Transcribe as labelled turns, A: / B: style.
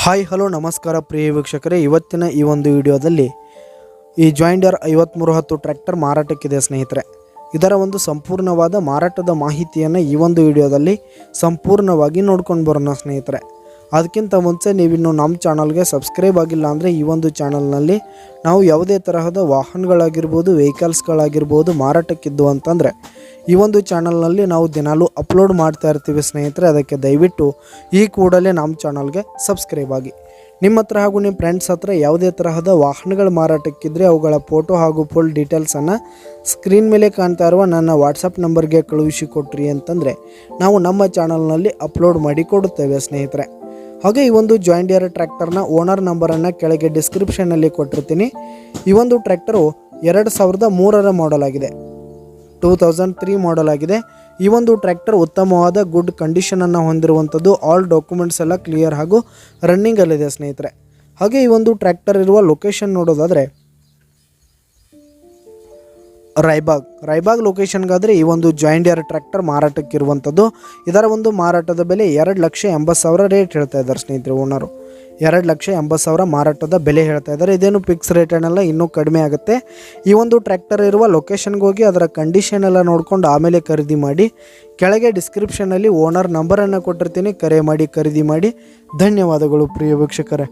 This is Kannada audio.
A: ಹಾಯ್ ಹಲೋ ನಮಸ್ಕಾರ ಪ್ರಿಯ ವೀಕ್ಷಕರೇ, ಇವತ್ತಿನ ಈ ಒಂದು ವಿಡಿಯೋದಲ್ಲಿ ಈ ಜಾಯಿಂಡರ್ 5310 ಟ್ರ್ಯಾಕ್ಟರ್ ಮಾರಾಟಕ್ಕಿದೆ ಸ್ನೇಹಿತರೆ. ಇದರ ಒಂದು ಸಂಪೂರ್ಣವಾದ ಮಾರಾಟದ ಮಾಹಿತಿಯನ್ನು ಈ ಒಂದು ವಿಡಿಯೋದಲ್ಲಿ ಸಂಪೂರ್ಣವಾಗಿ ನೋಡ್ಕೊಂಡು ಬರೋಣ ಸ್ನೇಹಿತರೆ. ಅದಕ್ಕಿಂತ ಮುಂಚೆ ನೀವಿನ್ನು ನಮ್ಮ ಚಾನಲ್ಗೆ ಸಬ್ಸ್ಕ್ರೈಬ್ ಆಗಿಲ್ಲ ಅಂದರೆ ಈ ಒಂದು ಚಾನಲ್ನಲ್ಲಿ ನಾವು ಯಾವುದೇ ತರಹದ ವಾಹನಗಳಾಗಿರ್ಬೋದು, ವೆಹಿಕಲ್ಸ್ಗಳಾಗಿರ್ಬೋದು ಮಾರಾಟಕ್ಕಿದ್ದು ಅಂತಂದರೆ ಈ ಒಂದು ಚಾನಲ್ನಲ್ಲಿ ನಾವು ದಿನಾಲೂ ಅಪ್ಲೋಡ್ ಮಾಡ್ತಾ ಇರ್ತೀವಿ ಸ್ನೇಹಿತರೆ. ಅದಕ್ಕೆ ದಯವಿಟ್ಟು ಈ ಕೂಡಲೇ ನಮ್ಮ ಚಾನಲ್ಗೆ ಸಬ್ಸ್ಕ್ರೈಬ್ ಆಗಿ. ನಿಮ್ಮ ಹತ್ರ ಹಾಗೂ ನಿಮ್ಮ ಫ್ರೆಂಡ್ಸ್ ಹತ್ರ ಯಾವುದೇ ತರಹದ ವಾಹನಗಳ ಮಾರಾಟಕ್ಕಿದ್ರೆ ಅವುಗಳ ಫೋಟೋ ಹಾಗೂ ಫುಲ್ ಡೀಟೇಲ್ಸನ್ನು ಸ್ಕ್ರೀನ್ ಮೇಲೆ ಕಾಣ್ತಾ ಇರುವ ನನ್ನ ವಾಟ್ಸಪ್ ನಂಬರ್ಗೆ ಕಳುಹಿಸಿ ಕೊಟ್ರಿ ಅಂತಂದರೆ ನಾವು ನಮ್ಮ ಚಾನಲ್ನಲ್ಲಿ ಅಪ್ಲೋಡ್ ಮಾಡಿ ಕೊಡುತ್ತೇವೆ ಸ್ನೇಹಿತರೆ. ಹಾಗೆ ಈ ಒಂದು ಜಾಯಿಂಡರ್ ಟ್ರ್ಯಾಕ್ಟರ್ನ ಓನರ್ ನಂಬರನ್ನು ಕೆಳಗೆ ಡಿಸ್ಕ್ರಿಪ್ಷನ್ನಲ್ಲಿ ಕೊಟ್ಟಿರ್ತೀನಿ. ಈ ಒಂದು ಟ್ರ್ಯಾಕ್ಟರು 2003ರ ಮಾಡೆಲ್ ಆಗಿದೆ, 2003 ಮಾಡೆಲ್ ಆಗಿದೆ. ಈ ಒಂದು ಟ್ರ್ಯಾಕ್ಟರ್ ಉತ್ತಮವಾದ ಗುಡ್ ಕಂಡೀಷನನ್ನು ಹೊಂದಿರುವಂಥದ್ದು. ಆಲ್ ಡಾಕ್ಯುಮೆಂಟ್ಸ್ ಎಲ್ಲ ಕ್ಲಿಯರ್ ಹಾಗೂ ರನ್ನಿಂಗಲ್ಲಿದೆ ಸ್ನೇಹಿತರೆ. ಹಾಗೆ ಈ ಒಂದು ಟ್ರ್ಯಾಕ್ಟರ್ ಇರುವ ಲೊಕೇಶನ್ ನೋಡೋದಾದರೆ ರಾಯಬಾಗ್ ಲೊಕೇಶನ್ಗಾದರೆ ಈ ಒಂದು ಜಾಯಿಂಡರ್ ಟ್ರ್ಯಾಕ್ಟರ್ ಮಾರಾಟಕ್ಕಿರುವಂಥದ್ದು. ಇದರ ಒಂದು ಮಾರಾಟದ ಬೆಲೆ 2,80,000 ರೇಟ್ ಹೇಳ್ತಾ ಇದ್ದಾರೆ ಸ್ನೇಹಿತರೆ. ಓನರು 2,80,000 ಮಾರಾಟದ ಬೆಲೆ ಹೇಳ್ತಾ ಇದ್ದಾರೆ. ಇದೇನು ಫಿಕ್ಸ್ ರೇಟ್ ಏನಲ್ಲ, ಇನ್ನೂ ಕಡಿಮೆ ಆಗುತ್ತೆ. ಈ ಒಂದು ಟ್ರ್ಯಾಕ್ಟರ್ ಇರುವ ಲೊಕೇಶನ್ಗೆ ಹೋಗಿ ಅದರ ಕಂಡೀಷನ್ ಎಲ್ಲ ನೋಡಿಕೊಂಡು ಆಮೇಲೆ ಖರೀದಿ ಮಾಡಿ. ಕೆಳಗೆ ಡಿಸ್ಕ್ರಿಪ್ಷನಲ್ಲಿ ಓನರ್ ನಂಬರನ್ನು ಕೊಟ್ಟಿರ್ತೀನಿ, ಕರೆ ಮಾಡಿ ಖರೀದಿ ಮಾಡಿ. ಧನ್ಯವಾದಗಳು ಪ್ರಿಯ ವೀಕ್ಷಕರೇ.